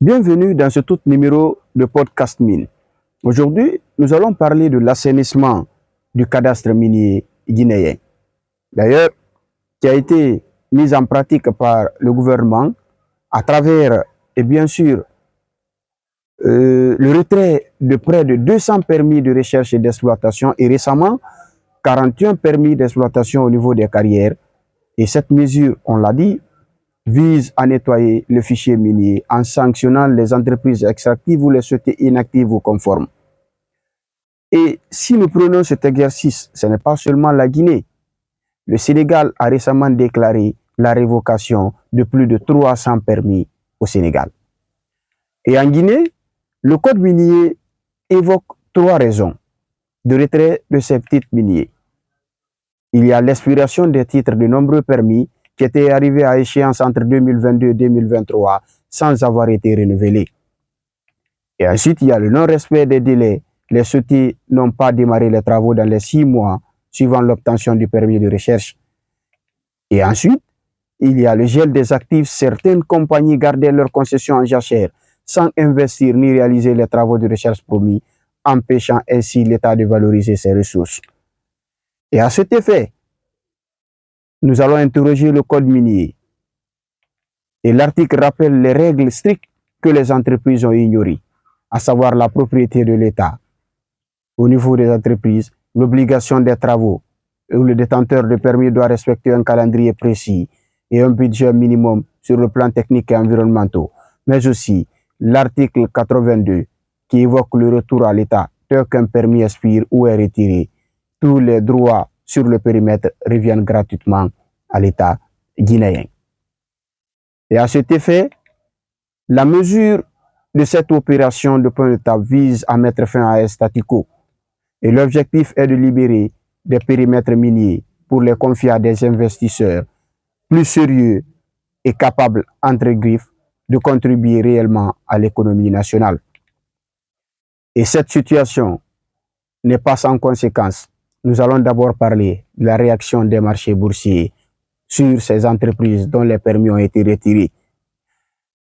Bienvenue dans ce tout numéro de Podcast Mine. Aujourd'hui, nous allons parler de l'assainissement du cadastre minier guinéen. D'ailleurs, qui a été mis en pratique par le gouvernement à travers, et bien sûr, le retrait de près de 200 permis de recherche et d'exploitation et récemment 41 permis d'exploitation au niveau des carrières. Et cette mesure, on l'a dit, vise à nettoyer le fichier minier en sanctionnant les entreprises extractives ou les sociétés inactives ou conformes. Et si nous prenons cet exercice, ce n'est pas seulement la Guinée. Le Sénégal a récemment déclaré la révocation de plus de 300 permis au Sénégal. Et en Guinée, le code minier évoque 3 raisons de retrait de ces titres miniers. Il y a l'expiration des titres de nombreux permis qui étaient arrivés à échéance entre 2022 et 2023 sans avoir été renouvelés. Et ensuite, il y a le non-respect des délais. Les sociétés n'ont pas démarré les travaux dans les 6 mois suivant l'obtention du permis de recherche. Et ensuite, il y a le gel des actifs. Certaines compagnies gardaient leurs concessions en jachère sans investir ni réaliser les travaux de recherche promis, empêchant ainsi l'État de valoriser ses ressources. Et à cet effet, nous allons interroger le code minier. Et l'article rappelle les règles strictes que les entreprises ont ignorées, à savoir la propriété de l'État. Au niveau des entreprises, l'obligation des travaux, où le détenteur de permis doit respecter un calendrier précis et un budget minimum sur le plan technique et environnemental, mais aussi l'article 82 qui évoque le retour à l'État dès qu'un permis expire ou est retiré. Tous les droits sur le périmètre reviennent gratuitement à l'État guinéen. Et à cet effet, la mesure de cette opération de point de table vise à mettre fin à un statu quo. Et l'objectif est de libérer des périmètres miniers pour les confier à des investisseurs plus sérieux et capables, entre griffes, de contribuer réellement à l'économie nationale. Et cette situation n'est pas sans conséquences. Nous allons d'abord parler de la réaction des marchés boursiers sur ces entreprises dont les permis ont été retirés.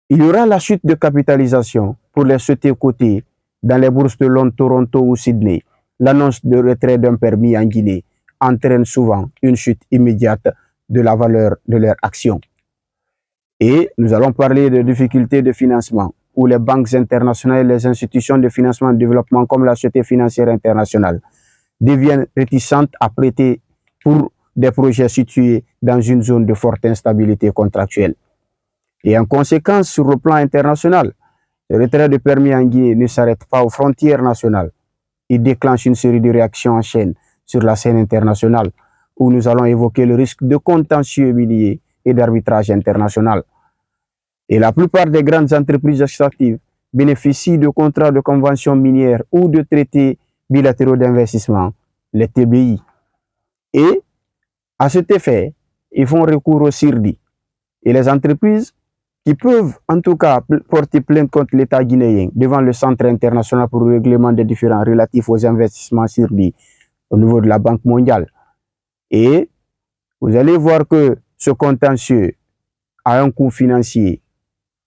Il y aura la chute de capitalisation pour les sociétés cotées dans les bourses de Londres, Toronto ou Sydney. L'annonce de retrait d'un permis en Guinée entraîne souvent une chute immédiate de la valeur de leurs actions. Et nous allons parler de difficultés de financement où les banques internationales et les institutions de financement et de développement comme la Société financière internationale deviennent réticentes à prêter pour des projets situés dans une zone de forte instabilité contractuelle. Et en conséquence, sur le plan international, le retrait de permis en Guinée ne s'arrête pas aux frontières nationales. Il déclenche une série de réactions en chaîne sur la scène internationale où nous allons évoquer le risque de contentieux minier et d'arbitrage international. Et la plupart des grandes entreprises extractives bénéficient de contrats de convention minière ou de traités bilatéraux d'investissement, les TBI. Et à cet effet, ils font recours au CIRDI. Et les entreprises qui peuvent en tout cas porter plainte contre l'État guinéen devant le Centre international pour le règlement des différends relatifs aux investissements CIRDI au niveau de la Banque mondiale. Et vous allez voir que ce contentieux a un coût financier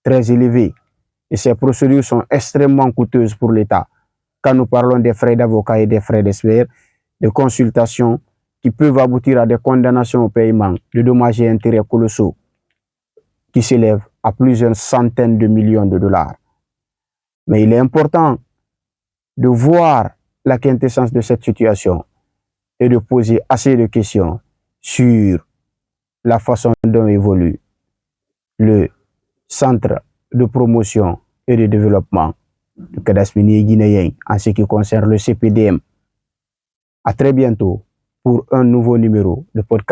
très élevé et ces procédures sont extrêmement coûteuses pour l'État. Quand nous parlons des frais d'avocat et des frais d'expert, de consultation qui peuvent aboutir à des condamnations au paiement de dommages et intérêts colossaux qui s'élèvent à plusieurs centaines de millions de dollars. Mais il est important de voir la quintessence de cette situation et de poser assez de questions sur la façon dont évolue le Centre de promotion et de développement du cadastre minier guinéen en ce qui concerne le CPDM. À très bientôt pour un nouveau numéro de podcast.